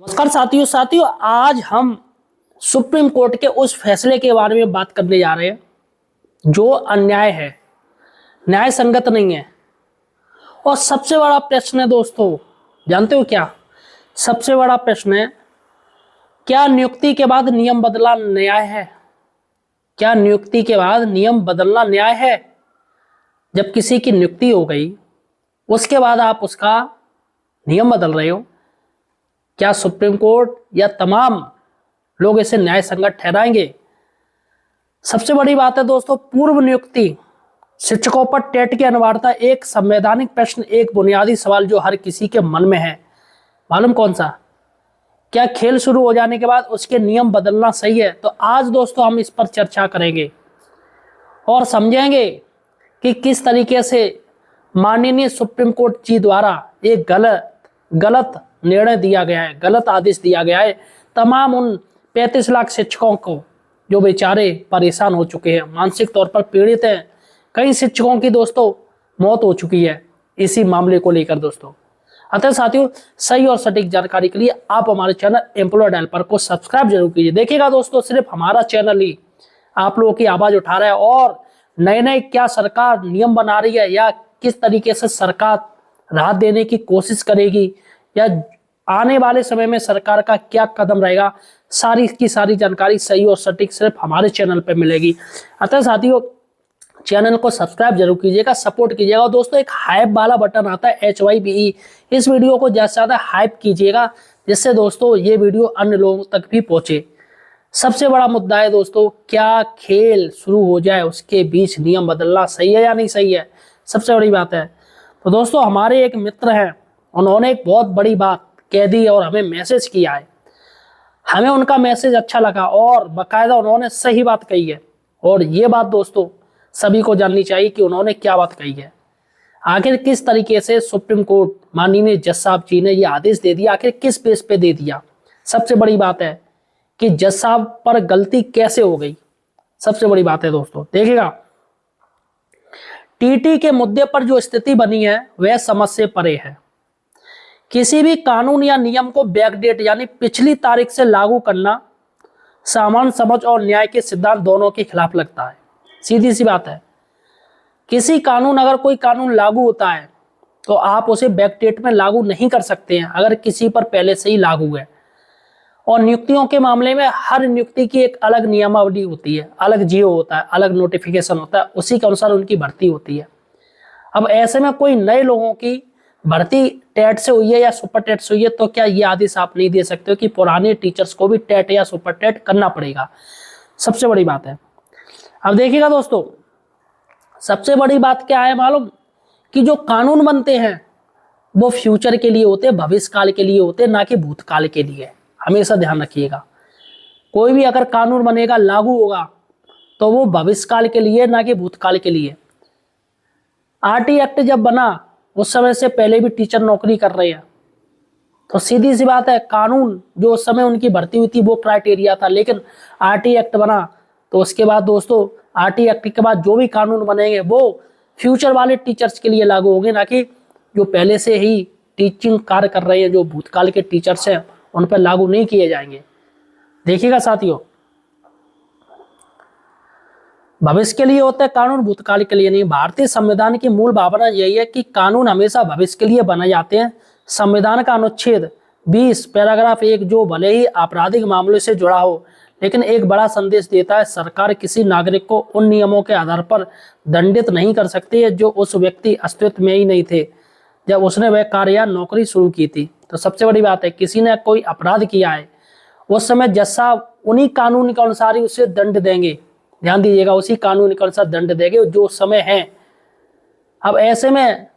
नमस्कार साथियों आज हम सुप्रीम कोर्ट के उस फैसले के बारे में बात करने जा रहे हैं जो अन्याय है, न्याय संगत नहीं है। और सबसे बड़ा प्रश्न है दोस्तों, जानते हो क्या? सबसे बड़ा प्रश्न है, क्या नियुक्ति के बाद नियम बदलना न्याय है? क्या नियुक्ति के बाद नियम बदलना न्याय है? जब किसी की नियुक्ति हो गई उसके बाद आप उसका नियम बदल रहे हो, क्या सुप्रीम कोर्ट या तमाम लोग इसे न्याय संगत ठहराएंगे? सबसे बड़ी बात है दोस्तों, पूर्व नियुक्ति शिक्षकों पर टेट की अनिवार्यता एक संवैधानिक प्रश्न, एक बुनियादी सवाल जो हर किसी के मन में है। मालूम कौन सा? क्या खेल शुरू हो जाने के बाद उसके नियम बदलना सही है? तो आज दोस्तों हम इस पर चर्चा करेंगे और समझेंगे कि किस तरीके से माननीय सुप्रीम कोर्ट जी द्वारा एक गलत निर्णय दिया गया है, गलत आदेश दिया गया है तमाम उन 35 लाख शिक्षकों को जो बेचारे परेशान हो चुके हैं, मानसिक तौर पर पीड़ित हैं। कई शिक्षकों की दोस्तों मौत हो चुकी है इसी मामले को लेकर दोस्तों। अतः साथियों, सही और सटीक जानकारी के लिए आप हमारे चैनल एम्प्लॉय हेल्पर को सब्सक्राइब जरूर कीजिए। देखिएगा दोस्तों, सिर्फ हमारा चैनल ही आप लोगों की आवाज उठा रहा है और नए नए क्या सरकार नियम बना रही है या किस तरीके से सरकार राहत देने की कोशिश करेगी या आने वाले समय में सरकार का क्या कदम रहेगा, सारी की सारी जानकारी सही और सटीक सिर्फ हमारे चैनल पर मिलेगी। अतः साथियों, चैनल को सब्सक्राइब जरूर कीजिएगा, सपोर्ट कीजिएगा। और दोस्तों एक हाइप वाला बटन आता है HYPE, इस वीडियो को ज्यादा से ज्यादा हाइप कीजिएगा जिससे दोस्तों ये वीडियो अन्य लोगों तक भी पहुंचे। सबसे बड़ा मुद्दा है दोस्तों, क्या खेल शुरू हो जाए उसके बीच नियम बदलना सही है या नहीं सही है? सबसे बड़ी बात है। तो दोस्तों हमारे एक मित्र हैं, उन्होंने एक बहुत बड़ी बात कह दी और हमें मैसेज किया है। हमें उनका मैसेज अच्छा लगा और बाकायदा उन्होंने सही बात कही है। और ये बात दोस्तों सभी को जाननी चाहिए कि उन्होंने क्या बात कही है। आखिर किस तरीके से सुप्रीम कोर्ट माननीय जज साहब जी ने यह आदेश दे दिया, आखिर किस बेस पे दे दिया? सबसे बड़ी बात है कि जज साहब पर गलती कैसे हो गई, सबसे बड़ी बात है दोस्तों। देखिएगा, टीटी के मुद्दे पर जो स्थिति बनी है वह समझ से परे है। किसी भी कानून या नियम को बैकडेट यानी पिछली तारीख से लागू करना सामान्य समझ और न्याय के सिद्धांत दोनों के खिलाफ लगता है। सीधी सी बात है, किसी कानून, अगर कोई कानून लागू होता है तो आप उसे बैकडेट में लागू नहीं कर सकते हैं अगर किसी पर पहले से ही लागू है। और नियुक्तियों के मामले में हर नियुक्ति की एक अलग नियमावली होती है, अलग जियो होता है, अलग नोटिफिकेशन होता है, उसी के अनुसार उनकी भर्ती होती है। अब ऐसे में कोई नए लोगों की भर्ती टेट से हुई है या सुपर टेट से हुई है तो क्या ये आदेश आप नहीं दे सकते हो कि पुराने टीचर्स को भी टेट या सुपर टेट करना पड़ेगा? सबसे बड़ी बात है। अब देखिएगा दोस्तों, सबसे बड़ी बात क्या है मालूम? कि जो कानून बनते हैं वो फ्यूचर के लिए होते हैं, भविष्य काल के लिए होते हैं, ना कि भूतकाल के लिए। हमेशा ध्यान रखिएगा, कोई भी अगर कानून बनेगा, लागू होगा तो वो भविष्य काल के लिए, ना कि भूतकाल के लिए। RT एक्ट जब बना उस समय से पहले भी टीचर नौकरी कर रहे हैं, तो सीधी सी बात है, कानून जो उस समय उनकी भर्ती हुई थी वो क्राइटेरिया था। लेकिन RT एक्ट बना तो उसके बाद दोस्तों, RT एक्ट के बाद जो भी कानून बनेंगे वो फ्यूचर वाले टीचर्स के लिए लागू होंगे, ना कि जो पहले से ही टीचिंग कार्य कर रहे हैं, जो भूतकाल के टीचर्स हैं उन पर लागू नहीं किए जाएंगे। देखिएगा साथियों, भविष्य के लिए होता है कानून, भूतकाल के लिए नहीं। भारतीय संविधान की मूल भावना यही है कि कानून हमेशा भविष्य के लिए बनाए जाते हैं। संविधान का अनुच्छेद 20 पैराग्राफ 1 जो भले ही आपराधिक मामलों से जुड़ा हो लेकिन एक बड़ा संदेश देता है, सरकार किसी नागरिक को उन नियमों के आधार पर दंडित नहीं कर सकती है जो उस व्यक्ति अस्तित्व में ही नहीं थे जब उसने वह कार्य या नौकरी शुरू की थी। तो सबसे बड़ी बात है, किसी ने कोई अपराध किया है उस समय जज साहब उन्हीं कानून के अनुसार ही उसे दंड देंगे। ध्यान दीजिएगा, उसी कानून के अनुसार दंड देंगे जो उस समय है। अब ऐसे में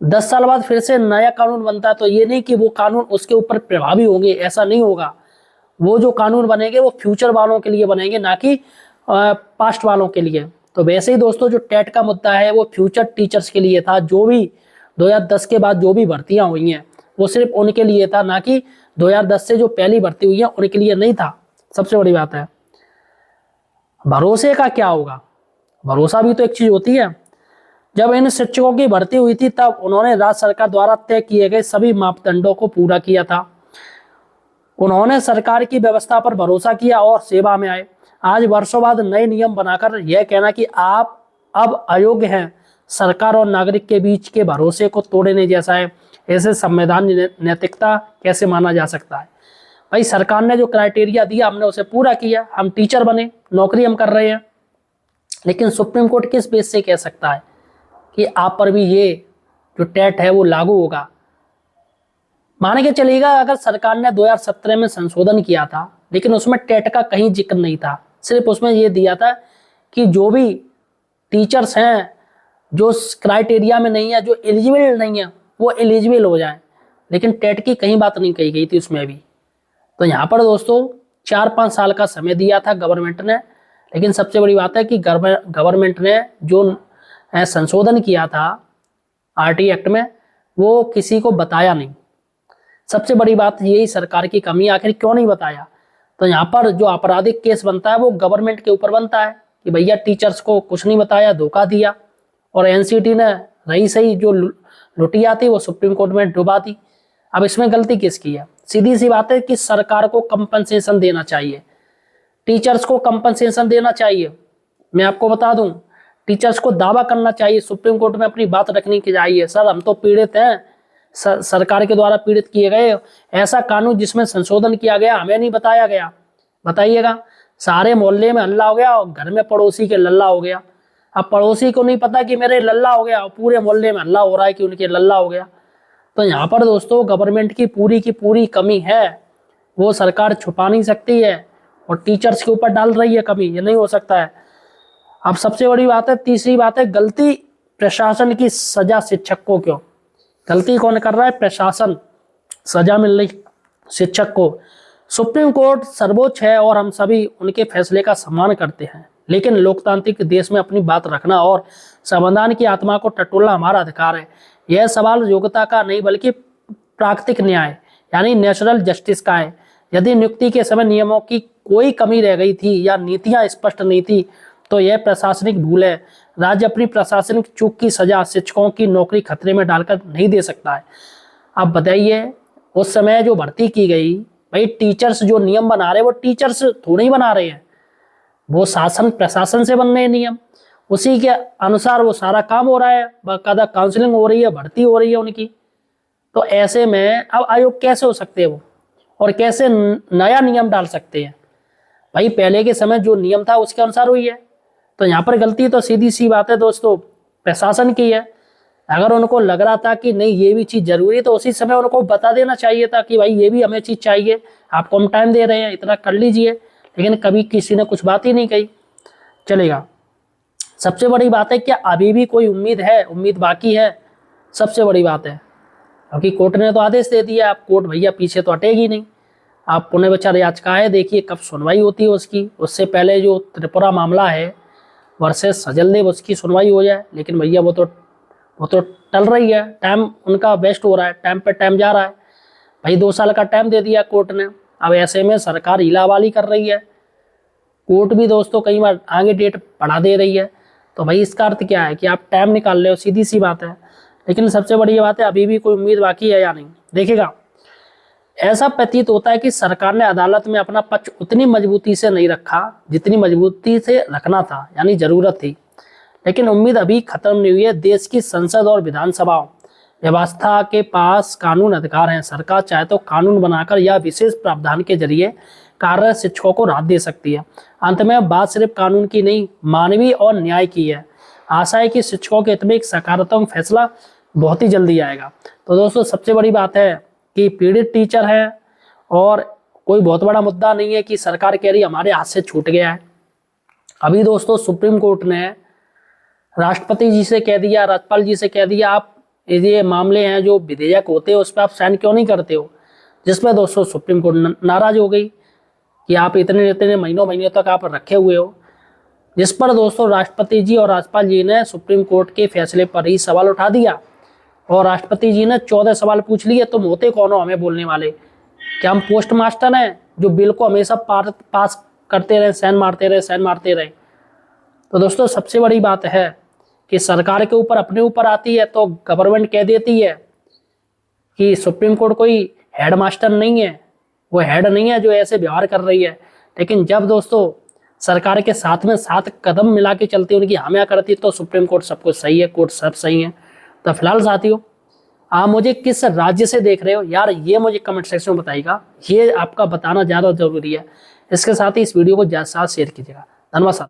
10 साल बाद फिर से नया कानून बनता है तो ये नहीं कि वो कानून उसके ऊपर प्रभावी होंगे, ऐसा नहीं होगा। वो जो कानून बनेंगे वो फ्यूचर वालों के लिए बनेंगे, ना कि पास्ट वालों के लिए। तो वैसे ही दोस्तों जो टेट का मुद्दा है वो फ्यूचर टीचर्स के लिए था। जो भी 2010 के बाद जो भी भर्तियां हुई हैं वो सिर्फ उनके लिए था, ना कि 2010 से जो पहली भर्ती हुई है उनके लिए नहीं था। सबसे बड़ी बात है, भरोसे का क्या होगा? भरोसा भी तो एक चीज होती है। जब इन शिक्षकों की भर्ती हुई थी तब उन्होंने राज्य सरकार द्वारा तय किए गए सभी मापदंडों को पूरा किया था। उन्होंने सरकार की व्यवस्था पर भरोसा किया और सेवा में आए। आज वर्षों बाद नए नियम बनाकर यह कहना कि आप अब अयोग्य हैं, सरकार और नागरिक के बीच के भरोसे को तोड़ने जैसा है। ऐसे संवैधान नैतिकता कैसे माना जा सकता है? भाई सरकार ने जो क्राइटेरिया दिया हमने उसे पूरा किया, हम टीचर बने, नौकरी हम कर रहे हैं, लेकिन सुप्रीम कोर्ट किस बेस से कह सकता है कि आप पर भी ये जो टेट है वो लागू होगा? माने के चलेगा अगर सरकार ने 2017 में संशोधन किया था, लेकिन उसमें टेट का कहीं जिक्र नहीं था, सिर्फ उसमें ये दिया था कि जो भी टीचर्स हैं जो क्राइटेरिया में नहीं है, जो एलिजिबल नहीं है, वो एलिजिबल हो जाए, लेकिन टेट की कहीं बात नहीं कही गई थी उसमें भी। तो यहाँ पर दोस्तों 4-5 साल का समय दिया था गवर्नमेंट ने, लेकिन सबसे बड़ी बात है कि गवर्नमेंट ने जो संशोधन किया था आरटी एक्ट में वो किसी को बताया नहीं। सबसे बड़ी बात यही सरकार की कमी, आखिर क्यों नहीं बताया? तो यहाँ पर जो आपराधिक केस बनता है वो गवर्नमेंट के ऊपर बनता है कि भैया टीचर्स को कुछ नहीं बताया, धोखा दिया, और एनसीटी ने रही सही जो लुटिया थी वो सुप्रीम कोर्ट में डुबा दी। अब इसमें गलती किसकी है? सीधी सी बात है कि सरकार को कंपनसेशन देना चाहिए, टीचर्स को कंपनसेशन देना चाहिए। मैं आपको बता दूं, टीचर्स को दावा करना चाहिए, सुप्रीम कोर्ट में अपनी बात रखनी चाहिए, सर हम तो पीड़ित हैं, सरकार के द्वारा पीड़ित किए गए, ऐसा कानून जिसमें संशोधन किया गया हमें नहीं बताया गया। बताइएगा, सारे मोहल्ले में हल्ला हो गया और घर में पड़ोसी के लल्ला हो गया। अब पड़ोसी को नहीं पता कि मेरे लल्ला हो गया, पूरे मोहल्ले में हल्ला हो रहा है कि उनके लल्ला हो गया। तो यहाँ पर दोस्तों गवर्नमेंट की पूरी कमी है, वो सरकार छुपा नहीं सकती है और टीचर्स के ऊपर डाल रही है कमी, ये नहीं हो सकता है। अब सबसे बड़ी बात है, तीसरी बात है, गलती प्रशासन की, सजा शिक्षक को क्यों? गलती कौन कर रहा है? प्रशासन, सजा मिल रही शिक्षक को। सुप्रीम कोर्ट सर्वोच्च है और हम सभी उनके फैसले का सम्मान करते हैं, लेकिन लोकतांत्रिक देश में अपनी बात रखना और संविधान की आत्मा को टटोलना हमारा अधिकार है। यह सवाल योग्यता का नहीं बल्कि प्राकृतिक न्याय यानी नेचुरल जस्टिस का है। यदि नियुक्ति के समय नियमों की कोई कमी रह गई थी या नीतियां स्पष्ट नहीं थी तो यह प्रशासनिक भूल है। राज्य अपनी प्रशासनिक चूक की सजा शिक्षकों की नौकरी खतरे में डालकर नहीं दे सकता है। अब बताइए, उस समय जो भर्ती की गई, भाई टीचर्स जो नियम बना रहे वो टीचर्स थोड़ी ही बना रहे हैं, वो शासन प्रशासन से बन रहे हैं नियम, उसी के अनुसार वो सारा काम हो रहा है, बाकायदा काउंसलिंग हो रही है, भर्ती हो रही है उनकी। तो ऐसे में अब आयोग कैसे हो सकते हैं वो, और कैसे नया नियम डाल सकते हैं? भाई पहले के समय जो नियम था उसके अनुसार हुई है। तो यहाँ पर गलती तो सीधी सी बात है दोस्तों प्रशासन की है। अगर उनको लग रहा था कि नहीं ये भी चीज़ जरूरी है तो उसी समय उनको बता देना चाहिए था कि भाई ये भी हमें चीज़ चाहिए, आपको हम टाइम दे रहे हैं, इतना कर लीजिए, लेकिन कभी किसी ने कुछ बात ही नहीं कही। चलेगा। सबसे बड़ी बात है क्या अभी भी कोई उम्मीद है? उम्मीद बाकी है, सबसे बड़ी बात है, क्योंकि कोर्ट ने तो आदेश दे दिया। आप कोर्ट भैया पीछे तो हटेगी नहीं। आप पुनः विचार याचिका है, देखिए कब सुनवाई होती है उसकी। उससे पहले जो त्रिपुरा मामला है वर्सेस सजलदेव, उसकी सुनवाई हो जाए, लेकिन भैया वो तो टल रही है, टाइम उनका वेस्ट हो रहा है, टाइम पे टाइम जा रहा है। भाई 2 साल का टाइम दे दिया कोर्ट ने, अब ऐसे में सरकार हीलावाली कर रही है, कोर्ट भी दोस्तों कई बार आगे डेट बढ़ा दे रही है। तो भाई इसका अर्थ क्या है कि आप टाइम निकाल रहे हो, सीधी सी बात है। लेकिन सबसे बड़ी बात है अभी भी कोई उम्मीद बाकी है या नहीं। देखिएगा, ऐसा प्रतीत होता है कि सरकार ने अदालत में अपना पक्ष उतनी मजबूती से नहीं रखा जितनी मजबूती से रखना था, यानी जरूरत थी। लेकिन उम्मीद अभी खत्म नहीं हुई है। देश की संसद और विधानसभा व्यवस्था के पास कानून अधिकार हैं। सरकार चाहे तो कानून बनाकर या विशेष प्रावधान के जरिए कार्यरत शिक्षकों को राहत दे सकती है। अंत में बात सिर्फ कानून की नहीं, मानवीय और न्याय की है। आशा है कि शिक्षकों के हित में एक सकारात्मक फैसला बहुत ही जल्दी आएगा। तो दोस्तों सबसे बड़ी बात है कि पीड़ित टीचर है और कोई बहुत बड़ा मुद्दा नहीं है कि सरकार कह रही हमारे हाथ से छूट गया है। अभी दोस्तों सुप्रीम कोर्ट ने राष्ट्रपति जी से कह दिया, राज्यपाल जी से कह दिया, आप ये मामले हैं जो विधेयक होते हैं उस पर आप साइन क्यों नहीं करते हो, जिसमें दोस्तों सुप्रीम कोर्ट नाराज हो गई कि आप इतने इतने महीनों तक आप रखे हुए हो। जिस पर दोस्तों राष्ट्रपति जी और राज्यपाल जी ने सुप्रीम कोर्ट के फैसले पर ही सवाल उठा दिया और राष्ट्रपति जी ने 14 सवाल पूछ लिए, तुम होते कौन हो हमें बोलने वाले? क्या हम पोस्ट मास्टर हैं जो बिल को हमेशा पास करते रहे, साइन मारते रहे? तो दोस्तों सबसे बड़ी बात है कि सरकार के ऊपर अपने ऊपर आती है तो गवर्नमेंट कह देती है कि सुप्रीम कोर्ट कोई हेडमास्टर नहीं है, वो हेड नहीं है जो ऐसे व्यवहार कर रही है। लेकिन जब दोस्तों सरकार के साथ में साथ कदम मिला के चलती, उनकी हामिया करती, तो सुप्रीम कोर्ट सब कुछ सही है, कोर्ट सब सही है। तो फिलहाल साथियों, आप मुझे किस राज्य से देख रहे हो यार, ये मुझे कमेंट सेक्शन में बताइएगा, ये आपका बताना ज़्यादा जरूरी है। इसके साथ ही इस वीडियो को ज़्यादा से ज़्यादा शेयर कीजिएगा। धन्यवाद।